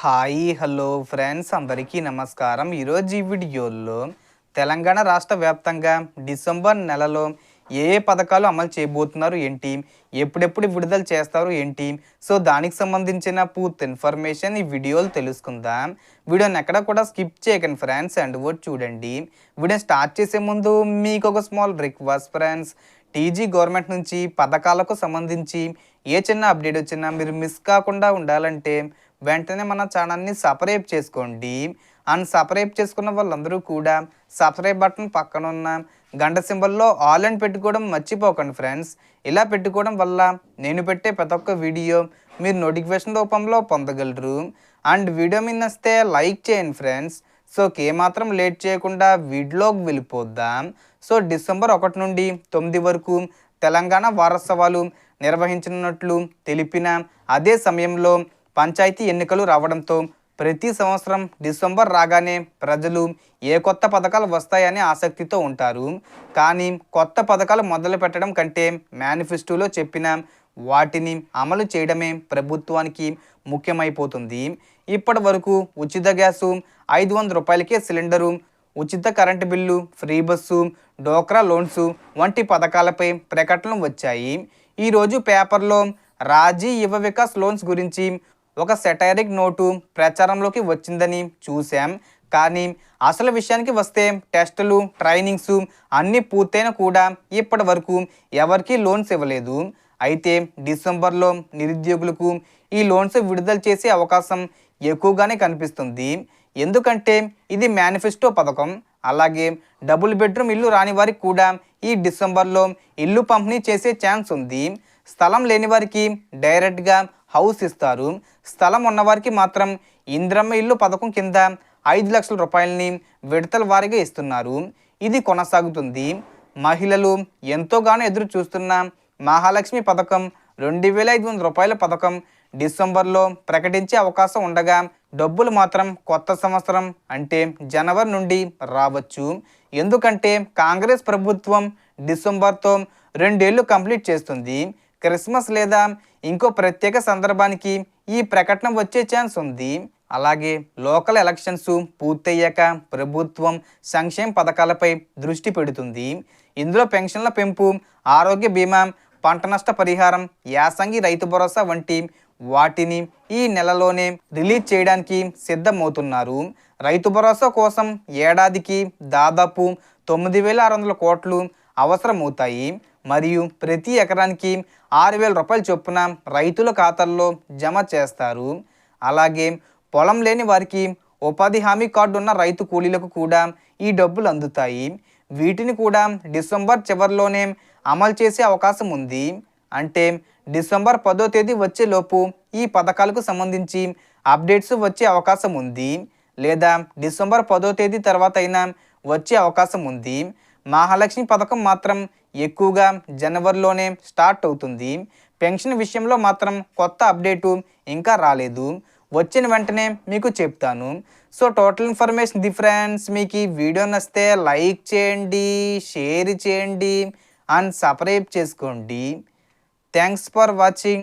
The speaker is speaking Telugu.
హాయ్ హలో ఫ్రెండ్స్ అందరికీ నమస్కారం. ఈరోజు ఈ వీడియోలో తెలంగాణ రాష్ట్ర వ్యాప్తంగా డిసెంబర్ నెలలో ఏ ఏ పథకాలు అమలు చేయబోతున్నారు ఏంటి, ఎప్పుడెప్పుడు విడుదల చేస్తారు ఏంటి, సో దానికి సంబంధించిన పూర్తి ఇన్ఫర్మేషన్ ఈ వీడియోలో తెలుసుకుందాం. వీడియోని ఎక్కడ కూడా స్కిప్ చేయకండి ఫ్రెండ్స్, అండ్ వర్డ్ చూడండి. వీడియో స్టార్ట్ చేసే ముందు మీకు ఒక small request friends, TG government నుంచి పథకాలకు సంబంధించి ఏ చిన్న అప్డేట్ వచ్చినా మీరు మిస్ కాకుండా ఉండాలంటే వెంటనే మన ఛానల్ని సబ్స్క్రైబ్ చేసుకోండి. అండ్ సబ్స్క్రైబ్ చేసుకున్న వాళ్ళందరూ కూడా సబ్స్క్రైబ్ బటన్ పక్కన ఉన్న గంట సింబల్లో ఆల్ అని పెట్టుకోవడం మర్చిపోకండి ఫ్రెండ్స్. ఇలా పెట్టుకోవడం వల్ల నేను పెట్టే ప్రతి ఒక్క వీడియో మీరు నోటిఫికేషన్ రూపంలో పొందగలరు. అండ్ వీడియో మీద నచ్చితే లైక్ చేయండి ఫ్రెండ్స్. సో ఏమాత్రం లేట్ చేయకుండా వీడియోకి వెళ్ళిపోద్దాం. సో డిసెంబర్ 1 నుండి 9 వరకు తెలంగాణ వారోత్సవాలు నిర్వహించనున్నట్లు తెలిపిన అదే సమయంలో పంచాయతీ ఎన్నికలు రావడంతో ప్రతి సంవత్సరం డిసెంబర్ రాగానే ప్రజలు ఏ కొత్త పథకాలు వస్తాయని ఆసక్తితో ఉంటారు. కానీ కొత్త పథకాలు మొదలు పెట్టడం కంటే మేనిఫెస్టోలో చెప్పిన వాటిని అమలు చేయడమే ప్రభుత్వానికి ముఖ్యమైపోతుంది. ఇప్పటి వరకు ఉచిత గ్యాసు, 500 రూపాయలకే సిలిండరు, ఉచిత కరెంటు బిల్లు, ఫ్రీ బస్సు, డోక్రా లోన్స్ వంటి పథకాలపై ప్రకటనలు వచ్చాయి. ఈరోజు పేపర్లో రాజీ యువ వికాస్ లోన్స్ గురించి ఒక సెటైరిక్ నోటు ప్రచారంలోకి వచ్చిందని చూసాం. కానీ అసలు విషయానికి వస్తే టెస్టులు, ట్రైనింగ్స్ అన్నీ పూర్తయిన కూడా ఇప్పటి వరకు ఎవరికీ లోన్స్ ఇవ్వలేదు. అయితే డిసెంబర్లో నిరుద్యోగులకు ఈ లోన్స్ విడుదల చేసే అవకాశం ఎక్కువగానే కనిపిస్తుంది. ఎందుకంటే ఇది మేనిఫెస్టో పథకం. అలాగే డబుల్ బెడ్రూమ్ ఇల్లు రాని వారికి కూడా ఈ డిసెంబర్లో ఇల్లు పంపిణీ చేసే ఛాన్స్ ఉంది. స్థలం లేని వారికి డైరెక్ట్గా హౌస్ ఇస్తారు. స్థలం ఉన్నవారికి మాత్రం ఇంద్రమ్మ ఇల్లు పథకం కింద 5 లక్షల రూపాయలని విడతల వారీగా ఇస్తున్నారు. ఇది కొనసాగుతుంది. మహిళలు ఎంతోగానో ఎదురు చూస్తున్న మహాలక్ష్మి పథకం, 2500 రూపాయల పథకం డిసెంబర్లో ప్రకటించే అవకాశం ఉండగా డబ్బులు మాత్రం కొత్త సంవత్సరం అంటే జనవరి నుండి రావచ్చు. ఎందుకంటే కాంగ్రెస్ ప్రభుత్వం డిసెంబర్తో 2 ఏళ్ళు కంప్లీట్ చేస్తుంది. క్రిస్మస్ లేదా ఇంకో ప్రత్యేక సందర్భానికి ఈ ప్రకటన వచ్చే ఛాన్స్ ఉంది. అలాగే లోకల్ ఎలక్షన్స్ పూర్తయ్యాక ప్రభుత్వం సంక్షేమ పథకాలపై దృష్టి పెడుతుంది. ఇందులో పెన్షన్ల పెంపు, ఆరోగ్య బీమా, పంట నష్ట పరిహారం, యాసంగి రైతు భరోసా వంటి వాటిని ఈ నెలలోనే రిలీజ్ చేయడానికి సిద్ధమవుతున్నారు. రైతు భరోసా కోసం ఏడాదికి దాదాపు 9,600 కోట్లు అవసరమవుతాయి. మరియు ప్రతి ఎకరానికి 6,000 రూపాయల చొప్పున రైతుల ఖాతాల్లో జమ చేస్తారు. అలాగే పొలం లేని వారికి ఉపాధి హామీ కార్డు ఉన్న రైతు కూలీలకు కూడా ఈ డబ్బులు అందుతాయి. వీటిని కూడా డిసెంబర్ చివరిలోనే అమలు చేసే అవకాశం ఉంది. అంటే డిసెంబర్ 10వ తేదీ వచ్చేలోపు ఈ పథకాలకు సంబంధించి అప్డేట్స్ వచ్చే అవకాశం ఉంది. లేదా డిసెంబర్ 10వ తేదీ తర్వాత అయినా వచ్చే అవకాశం ఉంది. మహాలక్ష్మి పథకం మాత్రం ఎక్కువగా జనవరిలోనే స్టార్ట్ అవుతుంది. పెన్షన్ విషయంలో మాత్రం కొత్త అప్డేటు ఇంకా రాలేదు. వచ్చిన వెంటనే మీకు చెప్తాను. So total information friends. మీకు ఈ వీడియో నచ్చితే లైక్ చేయండి, షేర్ చేయండి అండ్ సబ్స్క్రైబ్ చేసుకోండి. Thanks for watching.